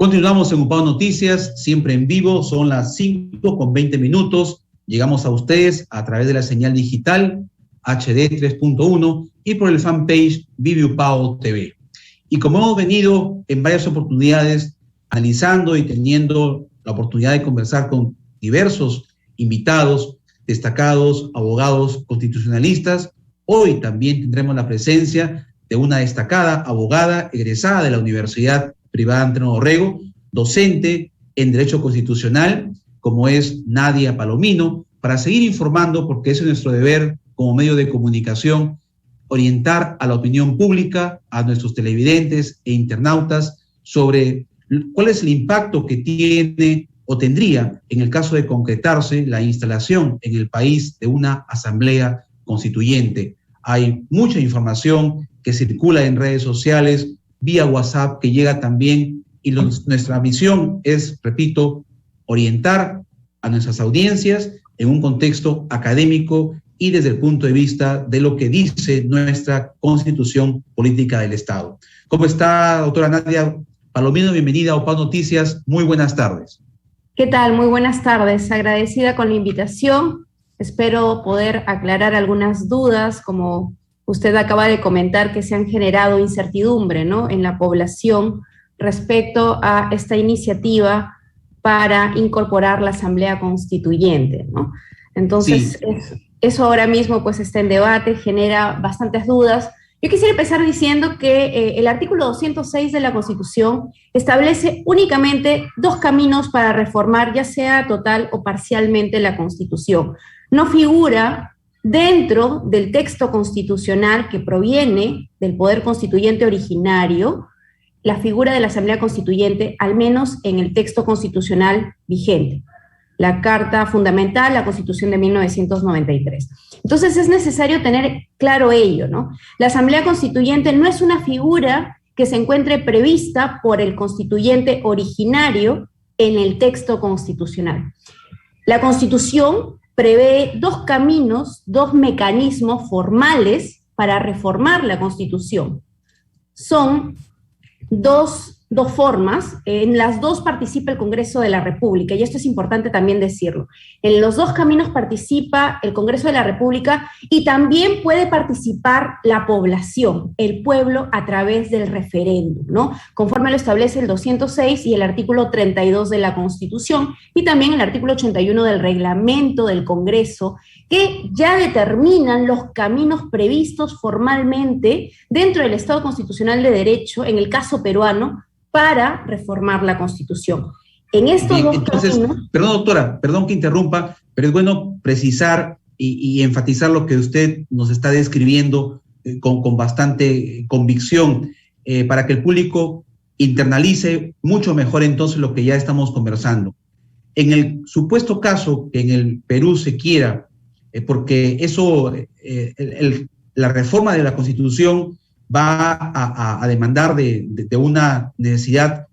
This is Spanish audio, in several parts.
Continuamos en UPAO Noticias, siempre en vivo, son las 5:20. Llegamos a ustedes a través de la señal digital HD 3.1 y por el fanpage Vive UPAO TV. Y como hemos venido en varias oportunidades analizando y teniendo la oportunidad de conversar con diversos invitados, destacados abogados constitucionalistas, hoy también tendremos la presencia de una destacada abogada egresada de la Universidad Privada Antonio Dorrego, docente en Derecho Constitucional, como es Nadia Palomino, para seguir informando, porque ese es nuestro deber como medio de comunicación, orientar a la opinión pública, a nuestros televidentes e internautas sobre cuál es el impacto que tiene o tendría en el caso de concretarse la instalación en el país de una asamblea constituyente. Hay mucha información que circula en redes sociales, vía WhatsApp, que llega también, y nuestra misión es, repito, orientar a nuestras audiencias en un contexto académico y desde el punto de vista de lo que dice nuestra Constitución Política del Estado. ¿Cómo está, doctora Nadia Palomino? Bienvenida a UPAO Noticias. Muy buenas tardes. ¿Qué tal? Muy buenas tardes. Agradecida con la invitación. Espero poder aclarar algunas dudas, como usted acaba de comentar, que se han generado incertidumbre, ¿no?, en la población respecto a esta iniciativa para incorporar la Asamblea Constituyente, ¿no? Entonces, sí, eso ahora mismo pues está en debate, genera bastantes dudas. Yo quisiera empezar diciendo que el artículo 206 de la Constitución establece únicamente dos caminos para reformar, ya sea total o parcialmente, la Constitución. No figura dentro del texto constitucional que proviene del Poder Constituyente originario la figura de la Asamblea Constituyente, al menos en el texto constitucional vigente, la Carta Fundamental, la Constitución de 1993. Entonces es necesario tener claro ello, ¿no? La Asamblea Constituyente no es una figura que se encuentre prevista por el constituyente originario en el texto constitucional. La Constitución prevé dos caminos, dos mecanismos formales para reformar la Constitución. Son dos formas, en las dos participa el Congreso de la República, y esto es importante también decirlo. En los dos caminos participa el Congreso de la República y también puede participar la población, el pueblo, a través del referéndum, ¿no?, conforme lo establece el 206 y el artículo 32 de la Constitución, y también el artículo 81 del reglamento del Congreso, que ya determinan los caminos previstos formalmente dentro del Estado Constitucional de Derecho, en el caso peruano, para reformar la Constitución. En estos dos caminos... Perdón, doctora, perdón que interrumpa, pero es bueno precisar y enfatizar lo que usted nos está describiendo con bastante convicción, para que el público internalice mucho mejor entonces lo que ya estamos conversando. En el supuesto caso que en el Perú se quiera, porque eso, la reforma de la Constitución va a demandar de una necesidad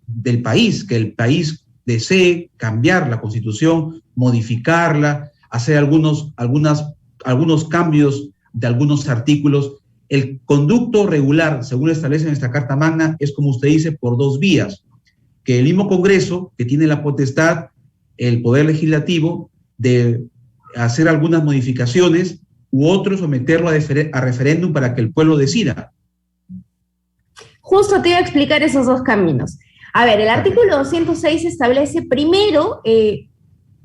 del país, que el país desee cambiar la Constitución, modificarla, hacer algunos cambios de algunos artículos. El conducto regular, según establece nuestra Carta Magna, es, como usted dice, por dos vías: que el mismo Congreso, que tiene la potestad, el Poder Legislativo, de hacer algunas modificaciones, u otro someterlo a referéndum para que el pueblo decida. Justo te iba a explicar esos dos caminos. A ver, el artículo 206 establece primero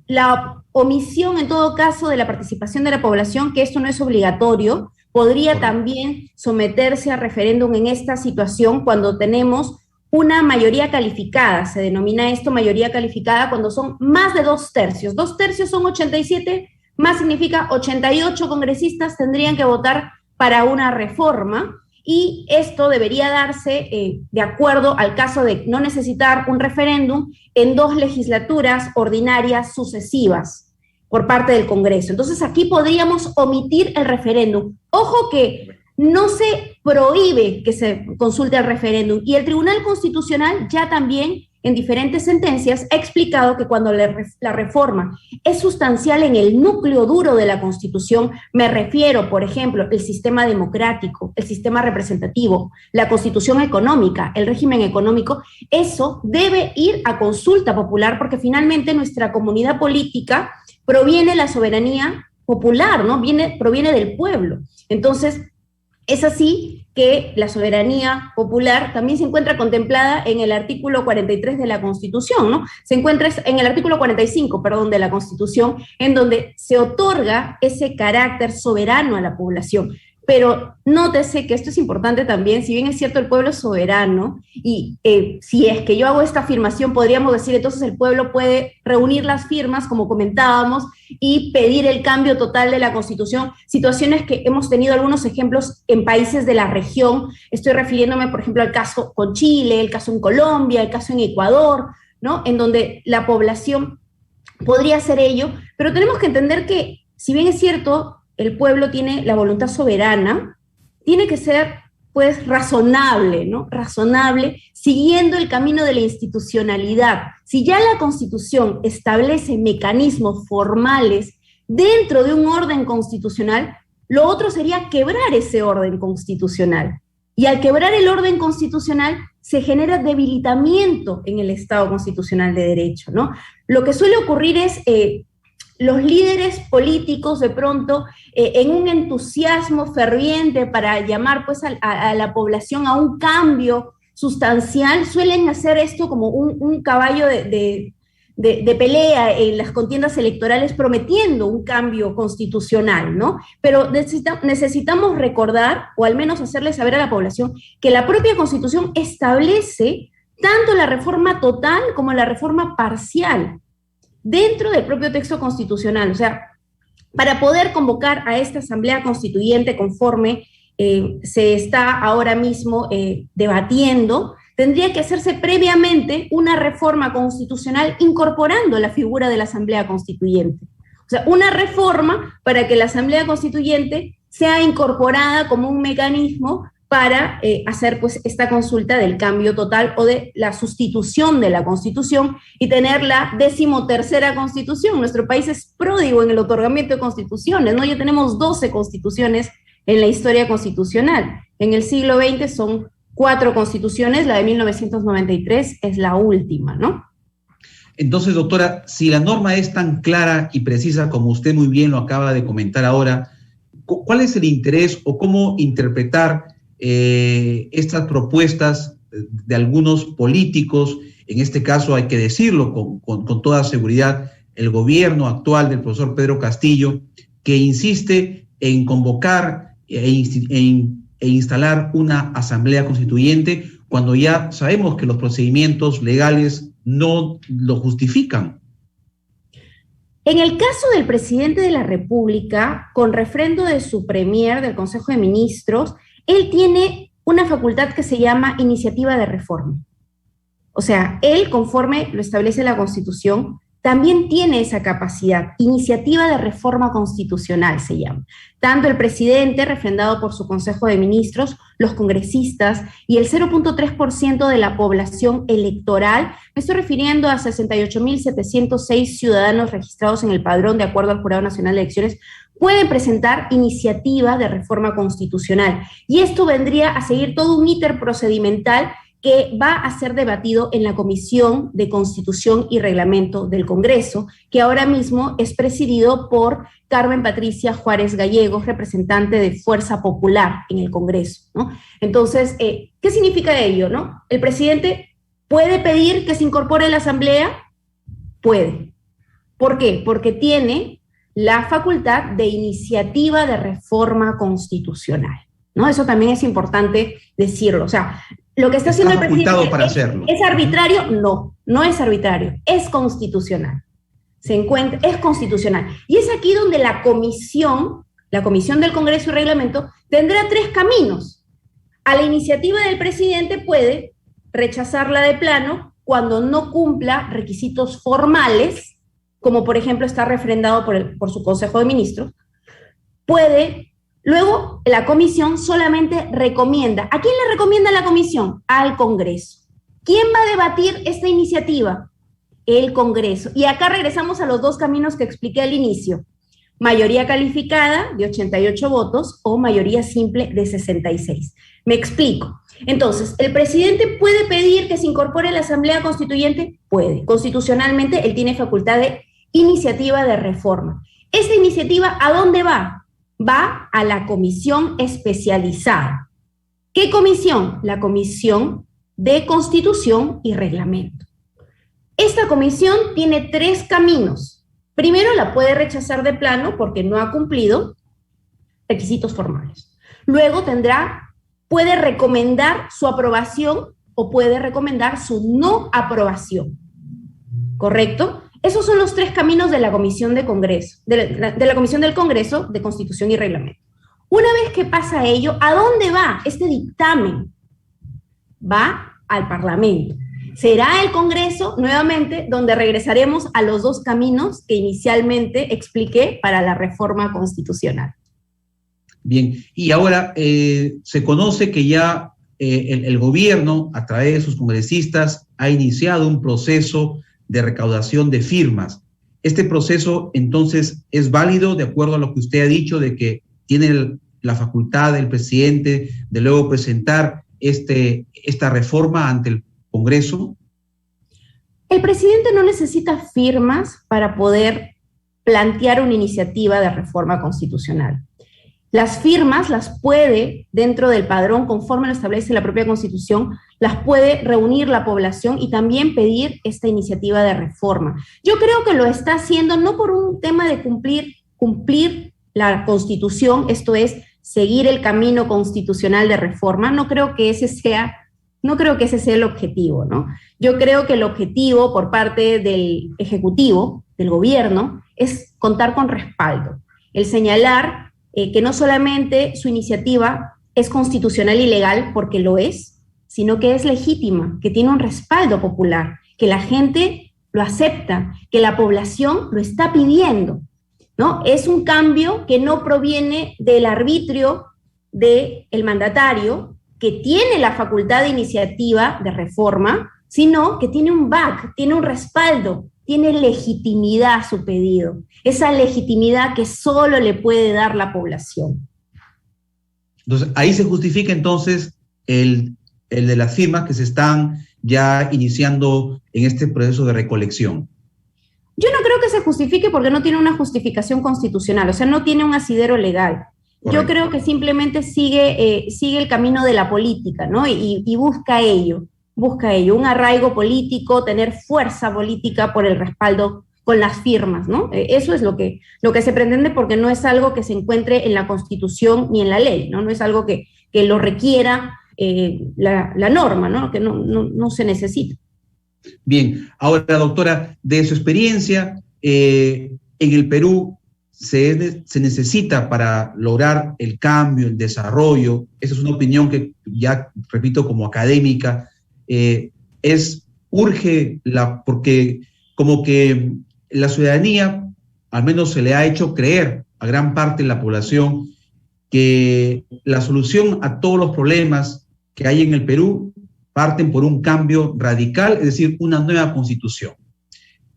la omisión, en todo caso, de la participación de la población, que esto no es obligatorio. Podría también someterse a referéndum en esta situación cuando tenemos una mayoría calificada. Se denomina esto mayoría calificada cuando son más de 2/3. 2/3 son 87, más significa 88 congresistas tendrían que votar para una reforma, y esto debería darse de acuerdo al caso de no necesitar un referéndum en dos legislaturas ordinarias sucesivas por parte del Congreso. Entonces aquí podríamos omitir el referéndum. Ojo que no se prohíbe que se consulte el referéndum, y el Tribunal Constitucional ya también en diferentes sentencias, ha explicado que cuando la reforma es sustancial en el núcleo duro de la Constitución, me refiero, por ejemplo, el sistema democrático, el sistema representativo, la Constitución económica, el régimen económico, eso debe ir a consulta popular porque finalmente nuestra comunidad política proviene de la soberanía popular, ¿no? Proviene del pueblo. Entonces, es así que la soberanía popular también se encuentra contemplada en el artículo 43 de la Constitución, ¿no? Se encuentra en el artículo 45, perdón, de la Constitución, en donde se otorga ese carácter soberano a la población. Pero nótese que esto es importante también, si bien es cierto el pueblo es soberano, y si es que yo hago esta afirmación, podríamos decir entonces el pueblo puede reunir las firmas, como comentábamos, y pedir el cambio total de la Constitución, situaciones que hemos tenido algunos ejemplos en países de la región, estoy refiriéndome por ejemplo al caso con Chile, el caso en Colombia, el caso en Ecuador, ¿no? En donde la población podría hacer ello, pero tenemos que entender que, si bien es cierto, el pueblo tiene la voluntad soberana, tiene que ser, pues, razonable, ¿no? Razonable, siguiendo el camino de la institucionalidad. Si ya la Constitución establece mecanismos formales dentro de un orden constitucional, lo otro sería quebrar ese orden constitucional. Y al quebrar el orden constitucional, se genera debilitamiento en el Estado constitucional de derecho, ¿no? Lo que suele ocurrir es los líderes políticos de pronto en un entusiasmo ferviente para llamar pues a la población a un cambio sustancial, suelen hacer esto como un caballo de pelea en las contiendas electorales prometiendo un cambio constitucional, ¿no? Pero necesitamos recordar, o al menos hacerle saber a la población, que la propia Constitución establece tanto la reforma total como la reforma parcial dentro del propio texto constitucional. O sea, para poder convocar a esta Asamblea Constituyente conforme se está ahora mismo debatiendo, tendría que hacerse previamente una reforma constitucional incorporando la figura de la Asamblea Constituyente. O sea, una reforma para que la Asamblea Constituyente sea incorporada como un mecanismo para hacer pues esta consulta del cambio total o de la sustitución de la Constitución y tener la 13ª Constitución. Nuestro país es pródigo en el otorgamiento de constituciones, ¿no? Ya tenemos 12 constituciones en la historia constitucional. En el siglo XX son 4 constituciones, la de 1993 es la última, ¿no? Entonces, doctora, si la norma es tan clara y precisa como usted muy bien lo acaba de comentar ahora, ¿cuál es el interés o cómo interpretar estas propuestas de algunos políticos? En este caso hay que decirlo con toda seguridad, el gobierno actual del profesor Pedro Castillo, que insiste en convocar e instalar una asamblea constituyente cuando ya sabemos que los procedimientos legales no lo justifican. En el caso del presidente de la República, con refrendo de su premier del Consejo de Ministros, él tiene una facultad que se llama iniciativa de reforma. O sea, él, conforme lo establece la Constitución, también tiene esa capacidad. Iniciativa de reforma constitucional se llama. Tanto el presidente, refrendado por su Consejo de Ministros, los congresistas y el 0.3% de la población electoral, me estoy refiriendo a 68.706 ciudadanos registrados en el padrón de acuerdo al Jurado Nacional de Elecciones, pueden presentar iniciativa de reforma constitucional. Y esto vendría a seguir todo un íter procedimental que va a ser debatido en la Comisión de Constitución y Reglamento del Congreso, que ahora mismo es presidido por Carmen Patricia Juárez Gallegos, representante de Fuerza Popular en el Congreso, ¿no? Entonces, ¿qué significa ello, no? ¿El presidente puede pedir que se incorpore la Asamblea? Puede. ¿Por qué? Porque tiene la facultad de iniciativa de reforma constitucional, ¿no? Eso también es importante decirlo. O sea, lo que está haciendo el presidente ¿es arbitrario? No, no es arbitrario, es constitucional. Es constitucional. Y es aquí donde la comisión del Congreso y Reglamento, tendrá 3 caminos. A la iniciativa del presidente puede rechazarla de plano cuando no cumpla requisitos formales, como por ejemplo está refrendado por su Consejo de Ministros. Luego, la comisión solamente recomienda. ¿A quién le recomienda la comisión? Al Congreso. ¿Quién va a debatir esta iniciativa? El Congreso. Y acá regresamos a los dos caminos que expliqué al inicio. Mayoría calificada de 88 votos o mayoría simple de 66. Me explico. Entonces, ¿el presidente puede pedir que se incorpore a la Asamblea Constituyente? Puede. Constitucionalmente, él tiene facultad de iniciativa de reforma. ¿Esta iniciativa a dónde va? Va a la comisión especializada. ¿Qué comisión? La Comisión de Constitución y Reglamento. Esta comisión tiene tres caminos. Primero, la puede rechazar de plano porque no ha cumplido requisitos formales. Luego puede recomendar su aprobación o puede recomendar su no aprobación. ¿Correcto? Esos son los tres caminos de la Comisión de Congreso, de la Comisión del Congreso de Constitución y Reglamento. Una vez que pasa ello, ¿a dónde va este dictamen? Va al Parlamento. Será el Congreso, nuevamente, donde regresaremos a los dos caminos que inicialmente expliqué para la reforma constitucional. Bien, y ahora se conoce que ya el gobierno, a través de sus congresistas, ha iniciado un proceso de recaudación de firmas. Este proceso, entonces, es válido de acuerdo a lo que usted ha dicho, de que tiene la facultad del presidente de luego presentar esta reforma ante el Congreso. El presidente no necesita firmas para poder plantear una iniciativa de reforma constitucional. Las firmas las puede, dentro del padrón, conforme lo establece la propia Constitución, las puede reunir la población y también pedir esta iniciativa de reforma. Yo creo que lo está haciendo no por un tema de cumplir la Constitución, esto es, seguir el camino constitucional de reforma. No creo que ese sea el objetivo, ¿no? Yo creo que el objetivo por parte del Ejecutivo, del gobierno, es contar con respaldo. El señalar que no solamente su iniciativa es constitucional y legal, porque lo es, sino que es legítima, que tiene un respaldo popular, que la gente lo acepta, que la población lo está pidiendo, ¿no? Es un cambio que no proviene del arbitrio del mandatario, que tiene la facultad de iniciativa de reforma, sino que tiene un back, tiene un respaldo, tiene legitimidad a su pedido. Esa legitimidad que solo le puede dar la población. Entonces, ahí se justifica entonces el de las firmas que se están ya iniciando en este proceso de recolección. Yo no creo que se justifique porque no tiene una justificación constitucional, o sea, no tiene un asidero legal. Correcto. Yo creo que simplemente sigue el camino de la política, ¿no? Y busca ello, un arraigo político, tener fuerza política por el respaldo con las firmas, ¿no? Eso es lo que se pretende, porque no es algo que se encuentre en la Constitución ni en la ley, ¿no? No es algo que lo requiera la norma, ¿no? Que no se necesita. Bien, ahora, doctora, de su experiencia, en el Perú se necesita para lograr el cambio, el desarrollo, esa es una opinión que ya repito como académica, urge porque como que la ciudadanía, al menos se le ha hecho creer a gran parte de la población que la solución a todos los problemas que hay en el Perú parten por un cambio radical, es decir, una nueva constitución.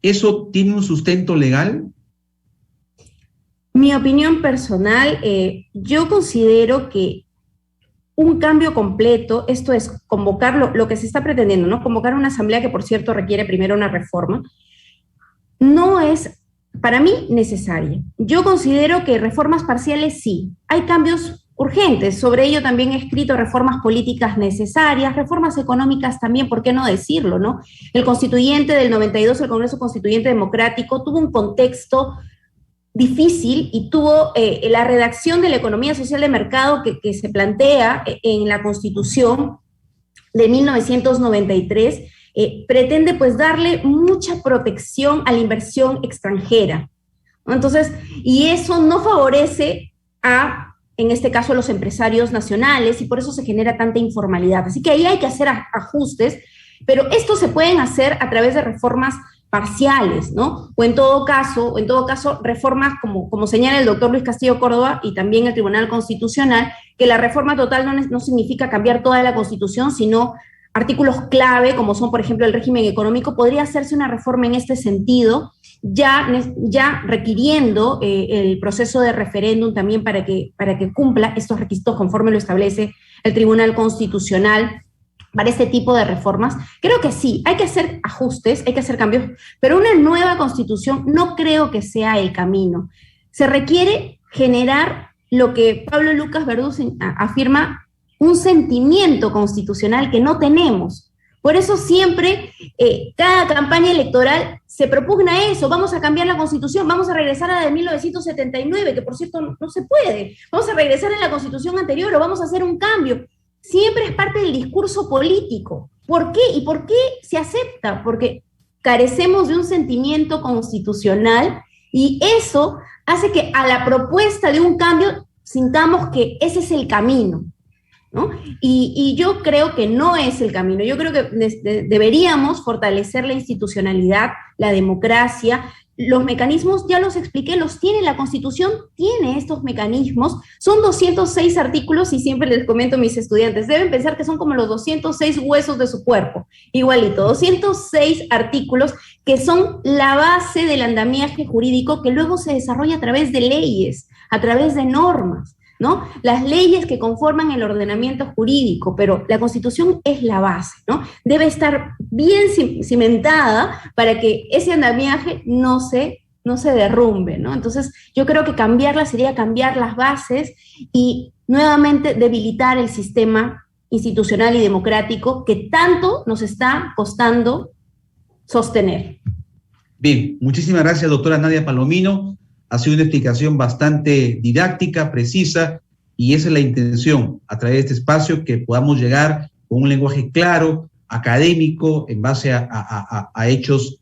¿Eso tiene un sustento legal? Mi opinión personal, yo considero que un cambio completo, esto es convocar lo que se está pretendiendo, ¿no? Convocar una asamblea que, por cierto, requiere primero una reforma, no es, para mí, necesaria. Yo considero que reformas parciales sí, hay cambios urgentes, sobre ello también he escrito reformas políticas necesarias, reformas económicas también, ¿por qué no decirlo, no? El constituyente del 92, el Congreso Constituyente Democrático, tuvo un contexto difícil y tuvo la redacción de la economía social de mercado que se plantea en la Constitución de 1993, pretende pues darle mucha protección a la inversión extranjera, ¿no? Entonces, y eso no favorece en este caso, a los empresarios nacionales, y por eso se genera tanta informalidad. Así que ahí hay que hacer ajustes, pero estos se pueden hacer a través de reformas parciales, ¿no? O en todo caso, reformas como señala el doctor Luis Castillo Córdoba y también el Tribunal Constitucional, que la reforma total no significa cambiar toda la Constitución, sino artículos clave, como son, por ejemplo, el régimen económico, podría hacerse una reforma en este sentido, ya requiriendo el proceso de referéndum también para que cumpla estos requisitos conforme lo establece el Tribunal Constitucional para este tipo de reformas. Creo que sí, hay que hacer ajustes, hay que hacer cambios, pero una nueva constitución no creo que sea el camino. Se requiere generar lo que Pablo Lucas Verdú afirma, un sentimiento constitucional que no tenemos. Por eso siempre, cada campaña electoral se propugna eso, vamos a cambiar la Constitución, vamos a regresar a la de 1979, que por cierto no se puede, vamos a regresar a la Constitución anterior o vamos a hacer un cambio. Siempre es parte del discurso político. ¿Por qué? ¿Y por qué se acepta? Porque carecemos de un sentimiento constitucional y eso hace que a la propuesta de un cambio sintamos que ese es el camino, ¿no? Y yo creo que no es el camino. Yo creo que deberíamos fortalecer la institucionalidad, la democracia, los mecanismos, ya los expliqué, los tiene la Constitución, tiene estos mecanismos, son 206 artículos y siempre les comento a mis estudiantes, deben pensar que son como los 206 huesos de su cuerpo, igualito, 206 artículos que son la base del andamiaje jurídico que luego se desarrolla a través de leyes, a través de normas, ¿no? Las leyes que conforman el ordenamiento jurídico, pero la Constitución es la base, ¿no? Debe estar bien cimentada para que ese andamiaje no se derrumbe, ¿no? Entonces, yo creo que cambiarla sería cambiar las bases y nuevamente debilitar el sistema institucional y democrático que tanto nos está costando sostener. Bien, muchísimas gracias, doctora Nadia Palomino. Ha sido una explicación bastante didáctica, precisa, y esa es la intención, a través de este espacio, que podamos llegar con un lenguaje claro, académico, en base a hechos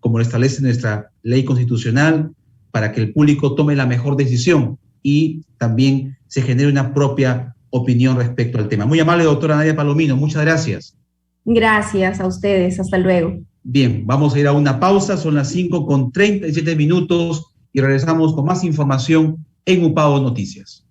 como lo establece nuestra ley constitucional, para que el público tome la mejor decisión y también se genere una propia opinión respecto al tema. Muy amable, doctora Nadia Palomino, muchas gracias. Gracias a ustedes, hasta luego. Bien, vamos a ir a una pausa, son las 5:37 y regresamos con más información en UPAO Noticias.